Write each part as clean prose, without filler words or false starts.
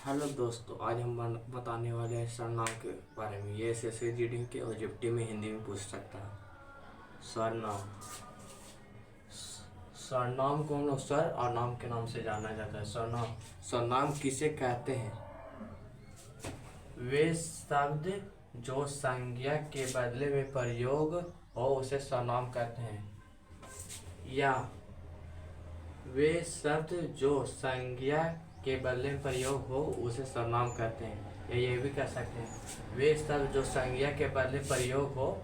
Hello दोस्तों, आज हम बताने वाले हैं सरनाम के बारे में। ये ऐसे रीडिंग के ऑब्जेक्टिव में हिंदी में पूछ सकता है। सरनाम। सरनाम को हम लोग सर और नाम के नाम से जाना जाता है। सरनाम। सरनाम किसे कहते हैं? वे शब्द जो संज्ञा के बदले में प्रयोग हो उसे सरनाम कहते हैं। या वे शब्द जो संज्ञा के बदले में प्रयोग हो उसे सर्वनाम कहते हैं। या ये भी कह सकते हैं वे शब्द जो संज्ञा के बदले प्रयोग हो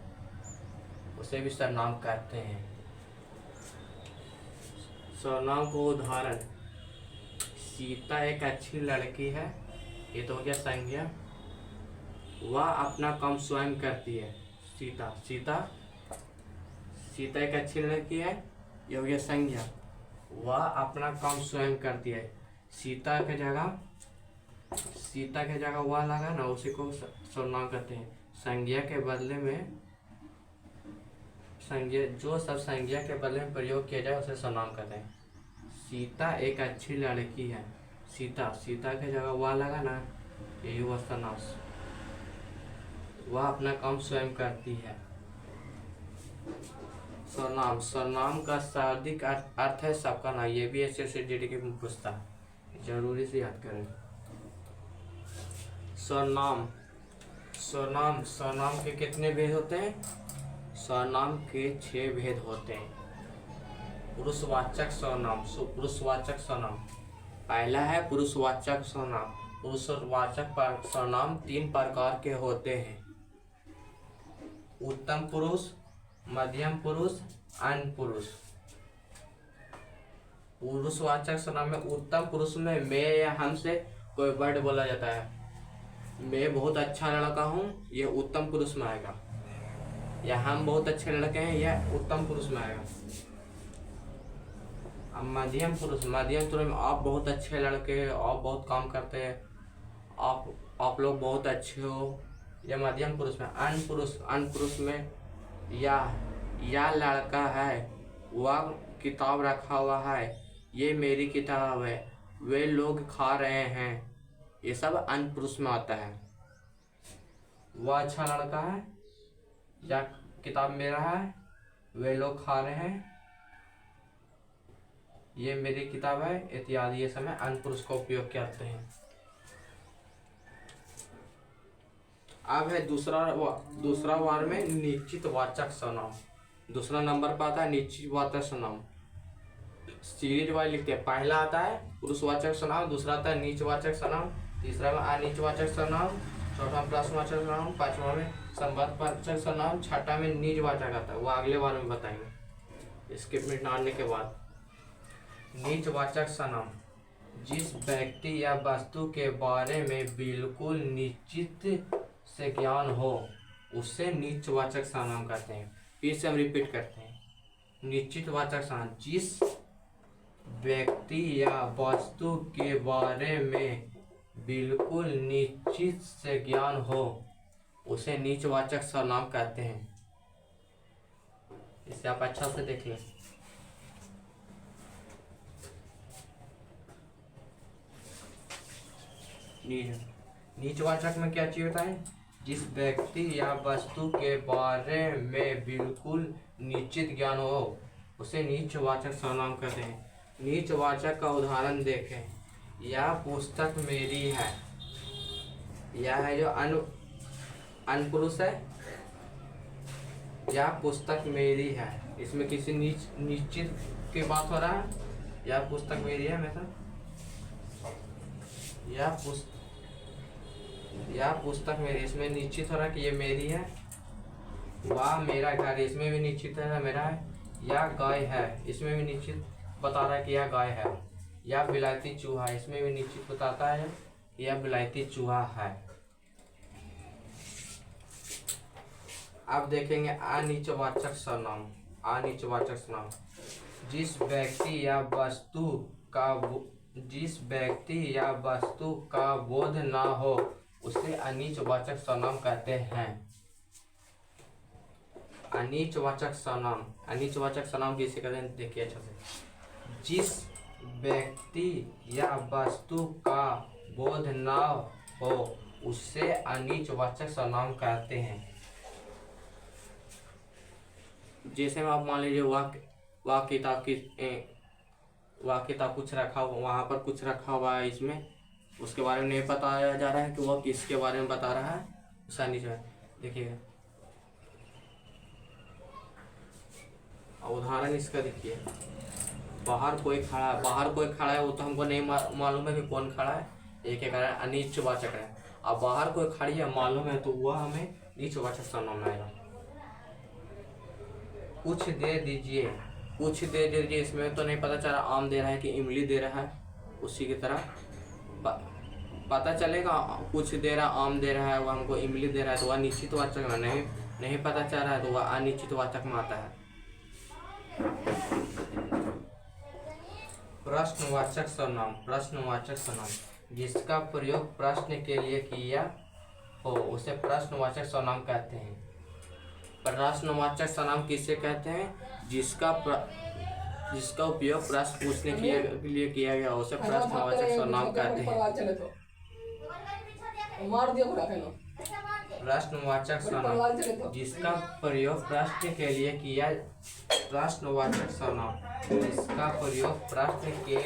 उसे भी सर्वनाम कहते हैं। सर्वनाम को उदाहरण: सीता एक अच्छी लड़की है, ये तो हो गया संज्ञा। वह अपना काम स्वयं करती है। सीता सीता सीता एक अच्छी लड़की है, ये हो गया संज्ञा। वह अपना काम स्वयं करती है। सीता के जगह वह लगा ना, उसी को सर्वनाम कहते हैं। संज्ञा के बदले में जो सब संज्ञा के बदले में प्रयोग किया जाए उसे सर्वनाम कहते हैं। सीता एक अच्छी लड़की है। सीता के जगह वह लगा ना, यही हुआ सर्वनाम। वह अपना काम स्वयं करती है। सर्वनाम का शाब्दिक अर्थ है सबका नाम। ये भी ऐसे जीडी में पूछता है, जरूरी से याद करें। सर्वनाम के कितने भेद होते हैं? सर्वनाम के 6 भेद होते हैं। पुरुषवाचक सर्वनाम। पहला है पुरुषवाचक सर्वनाम। पुरुषवाचक सर्वनाम 3 प्रकार के होते हैं: उत्तम पुरुष, मध्यम पुरुष, अन्य पुरुष। पुरुषवाचक सर्वनाम में उत्तम पुरुष में मैं या हम से कोई वर्ड बोला जाता है। मैं बहुत अच्छा लड़का हूँ, यह उत्तम पुरुष में आएगा। या हम बहुत अच्छे लड़के हैं, यह उत्तम पुरुष में आएगा। अब मध्यम पुरुष में आप बहुत अच्छे लड़के हैं, आप बहुत काम करते हैं, आप लोग बहुत अच्छे हो, यह मध्यम पुरुष में। अन्य पुरुष में या लड़का है, वह किताब रखा हुआ है, ये मेरी किताब है, वे लोग खा रहे हैं, ये सब अन्य पुरुष में आता है। वह अच्छा लड़का है, या किताब मेरा है, वे लोग खा रहे हैं, ये मेरी किताब है इत्यादि, ये समय अन्य पुरुष का उपयोग करते हैं। अब है दूसरा वार में निश्चित वाचक सर्वनाम। दूसरा नंबर पर आता है निश्चित वाचक सर्वनाम। सीरीज वाइज लिखते हैं। पहला आता है पुरुषवाचक सर्वनाम, दूसरा आता है नीचवाचक सर्वनाम, तीसरा में अनीचवाचक सर्वनाम, चौथा में प्रश्नवाचक सर्वनाम, पांचवा में संबंधवाचक सर्वनाम, छठा में निजवाचक आता है। वो अगले बार में बताएंगे इसके मिटाने के बाद। नीचवाचक सर्वनाम: जिस व्यक्ति या वस्तु के बारे में बिल्कुल निश्चित से ज्ञान हो उससे नीचवाचक सर्वनाम कहते हैं। फिर से हम रिपीट करते हैं। निश्चितवाचक सर्वनाम: जिस व्यक्ति या वस्तु के बारे में बिल्कुल निश्चित से ज्ञान हो उसे नीचवाचक सर्वनाम कहते हैं। इसे आप अच्छा से देख लें। नीचवाचक में क्या चीज होता है? जिस व्यक्ति या वस्तु के बारे में बिल्कुल निश्चित ज्ञान हो उसे नीचवाचक सर्वनाम कहते हैं। नीचवाचक का उदाहरण देखें। यह पुस्तक मेरी है। यह है जो अन्य पुरुष है। यह पुस्तक मेरी है, इसमें किसी निश्चित की बात हो रहा है। यह पुस्तक मेरी है, यह पुस्तक मेरी, इसमें निश्चित हो रहा है कि ये मेरी है। वह मेरा घर, इसमें भी निश्चित है मेरा है। यह गाय है, इसमें भी निश्चित बता रहा है कि यह गाय है। यह विलायती चूहा, इसमें भी निश्चित बताता है कि यह विलायती चूहा है। अब देखेंगे अनीचवाचक सर्वनाम। अनीचवाचक सर्वनाम: जिस व्यक्ति या वस्तु का बोध ना हो उसे अनीचवाचक सर्वनाम कहते हैं। अनीचवाचक सर्वनाम किसे कहते हैं? देखिए अच्छा से। जिस व्यक्ति या वस्तु का बोध न हो उससे अनिचवाचक सर्वनाम कहते हैं। जैसे में आप मान लीजिए वाक्यता कुछ रखा हुआ, वहाँ पर कुछ रखा हुआ है, इसमें उसके बारे में नहीं बताया जा रहा है कि वह किसके बारे में बता रहा है, उसका नीचे देखिएगा। उदाहरण इसका देखिए, बाहर कोई खड़ा है, वो तो हमको नहीं मालूम है कि कौन खड़ा है, एक एक अनिचवाचक है। अब बाहर कोई खड़ी है मालूम है तो वह हमें नीचवाचक सर्वनाम आएगा। कुछ दे दीजिए, इसमें तो नहीं पता चला आम दे रहा है कि इमली दे रहा है। उसी की तरह पता चलेगा कुछ दे रहा, आम दे रहा है, वह हमको इमली दे रहा है तो वह निश्चितवाचक में नहीं पता चल रहा है तो वह अनिश्चितवाचक में आता है। प्रश्नवाचक सर्वनाम जिसका प्रयोग प्रश्न के लिए किया हो उसे प्रश्नवाचक सर्वनाम कहते हैं। प्रश्नवाचक सर्वनाम किसे कहते हैं? जिसका उपयोग प्रश्न पूछने के लिए किया गया उसे प्रश्नवाचक सर्वनाम कहते हैं। प्रश्नवाचक सर्वनाम जिसका प्रयोग प्रश्न के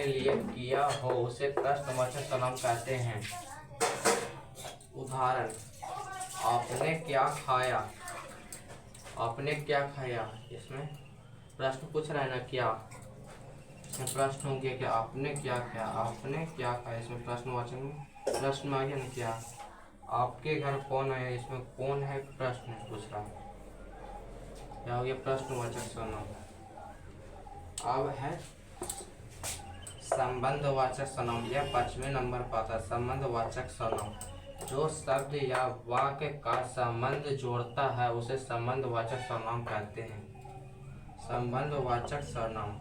लिए किया हो उसे प्रश्नवाचक सर्वनाम कहते हैं। उदाहरण, आपने क्या खाया, इसमें प्रश्न पूछ रहा है ना, क्या, इसमें प्रश्न हो गया कि आपने क्या खाया, इसमें प्रश्नवाचक में प्रश्न आ गया ना, क्या। आपके घर कौन आया, इसमें कौन है प्रश्न पूछ रहा है, क्या हो गया प्रश्नवाचक सर्वनाम। अब है संबंधवाचक सर्वनाम, यह 5वें नंबर पर आता है। संबंधवाचक सर्वनाम जो शब्द या वाक्य का संबंध जोड़ता है उसे संबंधवाचक सर्वनाम कहते हैं। संबंधवाचक सर्वनाम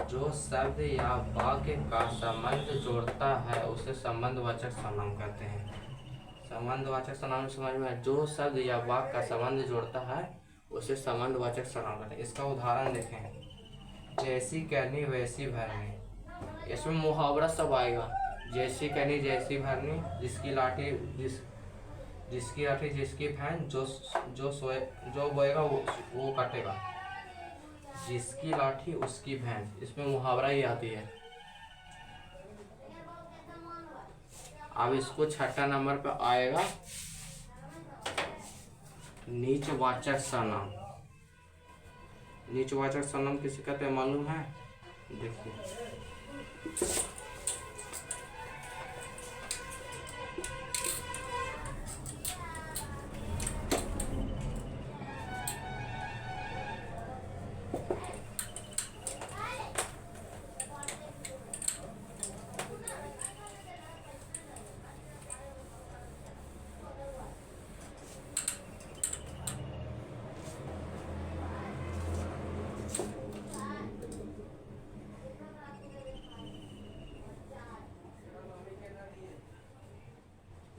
जो शब्द या वाक्य का संबंध जोड़ता है उसे संबंधवाचक सर्वनाम कहते हैं। संबंधवाचक सर्वनाम समझ में, जो शब्द या वाक्य का संबंध जोड़ता है उसे संबंधवाचक सर्वनाम कहते हैं। इसका उदाहरण देखें, जैसी कहनी वैसी भरनी, इसमें मुहावरा सब आएगा। जैसी कहनी जैसी भरनी, जिसकी लाठी जिसकी भैंस, जो बोएगा वो काटेगा, जिसकी लाठी उसकी भैंस, इसमें मुहावरा ही आती है। अब इसको 6ठा नंबर पे आएगा नीचवाचक सर्वनाम। नीचवाचक सर्वनाम किसे कहते हैं मालूम है? देखिए,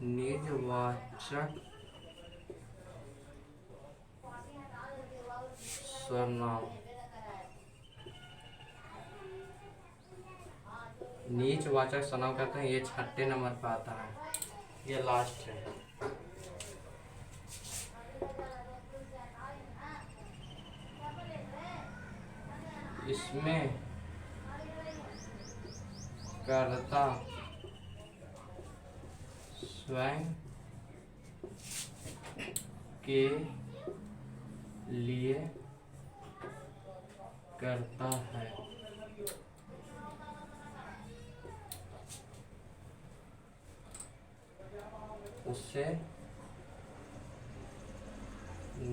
नीचवाचक सर्वनाम, नीचवाचक सर्वनाम कहते हैं। ये 6ठे नंबर पर आता है, ये लास्ट है। इसमें कर्ता स्वयं के लिए करता है, उसे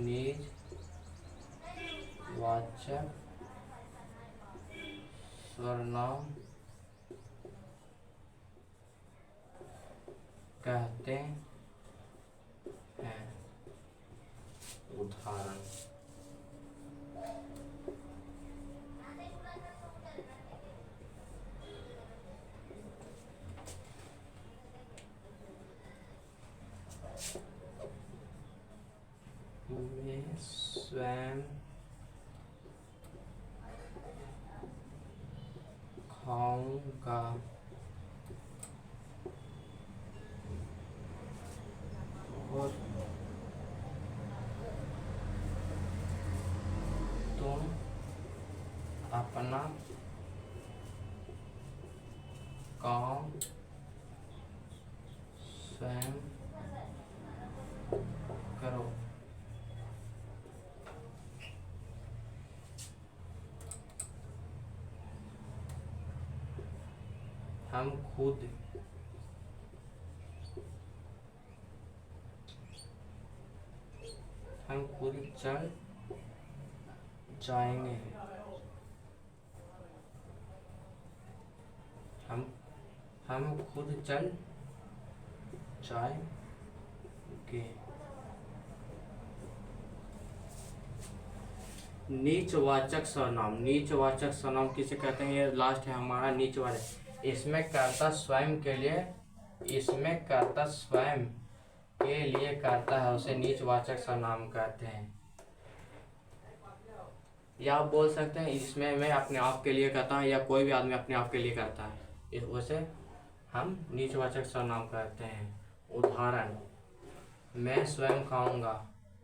नीचवाचक सर्वनाम कहते हैं। उदाहरण, मैं स्वयं खाऊंगा, काम स्वयं करो। हम खुद चल जाएंगे। हम खुद चल जाएंगे। नीचवाचक सर्वनाम। नीचवाचक सर्वनाम किसे कहते हैं? ये लास्ट है हमारा नीचवाचक। इसमें कर्ता स्वयं के लिए करता है उसे नीचवाचक सर्वनाम कहते हैं। या आप बोल सकते हैं इसमें मैं अपने आप के लिए करता हूँ, या कोई भी आदमी अपने आप के लिए करता है, उसे हम नीचवाचक सर्वनाम कहते हैं। उदाहरण, मैं स्वयं खाऊंगा।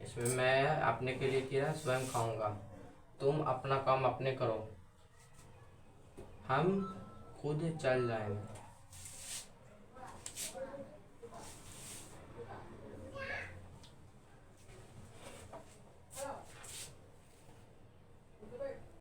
इसमें मैं अपने के लिए किया, स्वयं खाऊंगा। तुम अपना काम अपने करो। हम खुद चल जाएंगे।